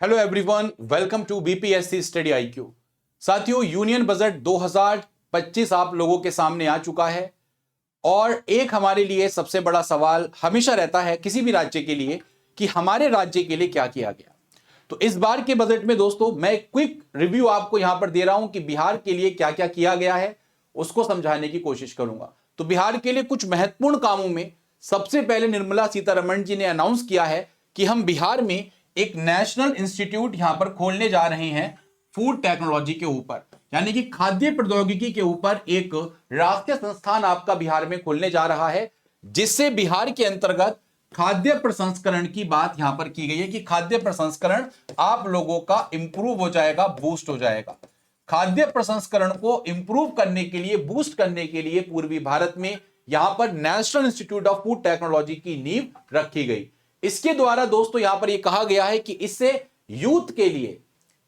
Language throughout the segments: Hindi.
Hello everyone, welcome to BPSC study IQ. साथियों, यूनियन बजट 2025 आप लोगों के सामने आ चुका है और एक हमारे लिए सबसे बड़ा सवाल हमेशा रहता है किसी भी राज्य के लिए कि हमारे राज्य के लिए क्या किया गया। तो इस बार के बजट में दोस्तों मैं क्विक रिव्यू आपको यहां पर दे रहा हूं कि बिहार के लिए क्या क्या किया गया है, उसको समझाने की कोशिश करूंगा। तो बिहार के लिए कुछ महत्वपूर्ण कामों में सबसे पहले निर्मला सीतारमण जी ने अनाउंस किया है कि हम बिहार में एक नेशनल इंस्टीट्यूट यहां पर खोलने जा रहे हैं फूड टेक्नोलॉजी के ऊपर, यानी कि खाद्य प्रौद्योगिकी के ऊपर एक राष्ट्रीय संस्थान आपका बिहार में खोलने जा रहा है, जिससे बिहार के अंतर्गत खाद्य प्रसंस्करण की बात यहां पर की गई है कि खाद्य प्रसंस्करण आप लोगों का इंप्रूव हो जाएगा, बूस्ट हो जाएगा। खाद्य प्रसंस्करण को इंप्रूव करने के लिए, बूस्ट करने के लिए पूर्वी भारत में यहां पर national institute of food technology की नींव रखी गई। इसके द्वारा दोस्तों यहां पर यह कहा गया है कि इससे यूथ के लिए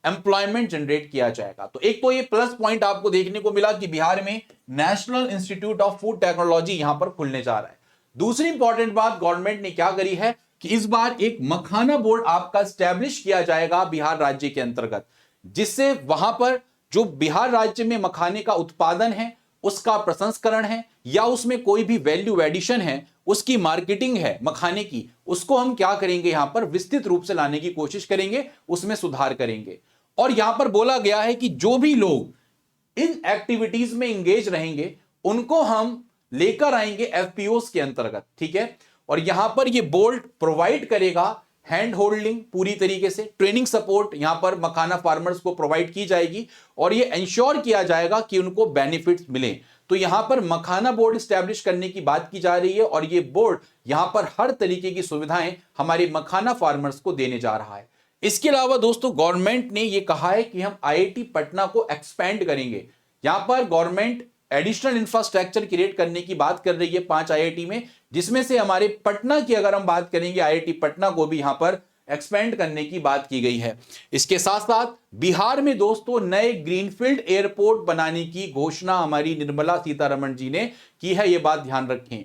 एम्प्लॉयमेंट जनरेट किया जाएगा। तो एक तो ये प्लस पॉइंट आपको देखने को मिला कि बिहार में national institute of food technology यहां पर खुलने जा रहा है। दूसरी इंपॉर्टेंट बात गवर्नमेंट ने क्या करी है कि इस बार एक मखाना बोर्ड आपका स्टैब्लिश किया जाएगा बिहार राज्य के अंतर्गत, जिससे वहां पर जो बिहार राज्य में मखाने का उत्पादन है, उसका प्रसंस्करण है या उसमें कोई भी वैल्यू एडिशन है, उसकी मार्केटिंग है मखाने की, उसको हम क्या करेंगे यहां पर विस्तृत रूप से लाने की कोशिश करेंगे, उसमें सुधार करेंगे। और यहां पर बोला गया है कि जो भी लोग इन एक्टिविटीज में इंगेज रहेंगे उनको हम लेकर आएंगे एफपीओस के अंतर्गत, ठीक है। और यहां पर ये बोर्ड प्रोवाइड करेगा हैंड होल्डिंग, पूरी तरीके से ट्रेनिंग सपोर्ट यहां पर मखाना फार्मर्स को प्रोवाइड की जाएगी और ये इंश्योर किया जाएगा कि उनको बेनिफिट्स मिले। तो यहां पर मखाना बोर्ड स्टैब्लिश करने की बात की जा रही है और ये बोर्ड यहां पर हर तरीके की सुविधाएं हमारे मखाना फार्मर्स को देने जा रहा है। इसके अलावा दोस्तों गवर्नमेंट ने यह कहा है कि हम आईआईटी पटना को एक्सपेंड करेंगे। यहां पर गवर्नमेंट एडिशनल इंफ्रास्ट्रक्चर क्रिएट करने की बात कर रही है 5 आईआईटी में, जिसमें से हमारे पटना की अगर हम बात करेंगे आईआईटी पटना को भी यहां पर एक्सपेंड करने की बात की गई है। इसके साथ साथ बिहार में दोस्तों नए ग्रीनफील्ड एयरपोर्ट बनाने की घोषणा हमारी निर्मला सीतारमण जी ने की है, यह बात ध्यान रखें।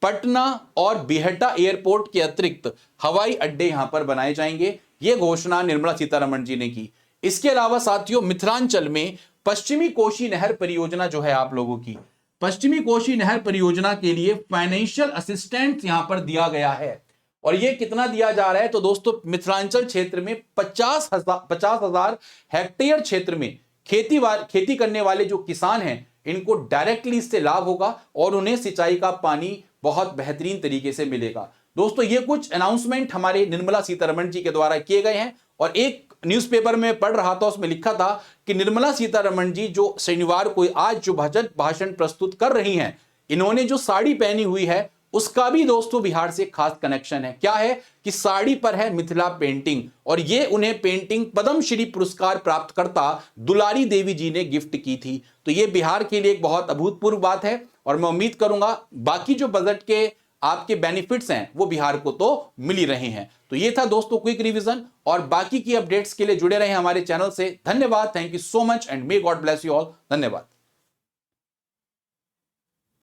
पटना और बिहटा एयरपोर्ट के अतिरिक्त हवाई अड्डे यहां पर बनाए जाएंगे, यह घोषणा निर्मला सीतारमण जी ने की। इसके अलावा साथियों मिथिलांचल में पश्चिमी कोशी नहर परियोजना जो है आप लोगों की, पश्चिमी कोशी नहर परियोजना के लिए फाइनेंशियल असिस्टेंस यहां पर दिया गया है। और यह कितना दिया जा रहा है तो दोस्तों मिथिलांचल क्षेत्र में 50,000 हेक्टेयर क्षेत्र में खेती करने वाले जो किसान हैं इनको डायरेक्टली इससे लाभ होगा और उन्हें सिंचाई का पानी बहुत बेहतरीन तरीके से मिलेगा। दोस्तों ये कुछ अनाउंसमेंट हमारे निर्मला सीतारमण जी के द्वारा किए गए हैं और एक न्यूज़पेपर में पढ़ रहा था, उसमें लिखा था कि निर्मला सीतारमण जी जो शनिवार को आज जो बजट भाषण प्रस्तुत कर रही हैं, इन्होंने जो साड़ी पहनी हुई है उसका भी दोस्तों बिहार से खास कनेक्शन है। क्या है कि साड़ी पर है मिथिला पेंटिंग और ये उन्हें पेंटिंग पद्मश्री पुरस्कार प्राप्त करता दुलारी देवी जी ने गिफ्ट की थी। तो ये बिहार के लिए एक बहुत अभूतपूर्व बात है और मैं उम्मीद करूंगा बाकी जो बजट के आपके बेनिफिट्स हैं वो बिहार को तो मिल ही रहे हैं। तो ये था दोस्तों क्विक रिवीजन और बाकी की अपडेट्स के लिए जुड़े रहे हमारे चैनल से। धन्यवाद, thank you so much and may God bless you all. धन्यवाद।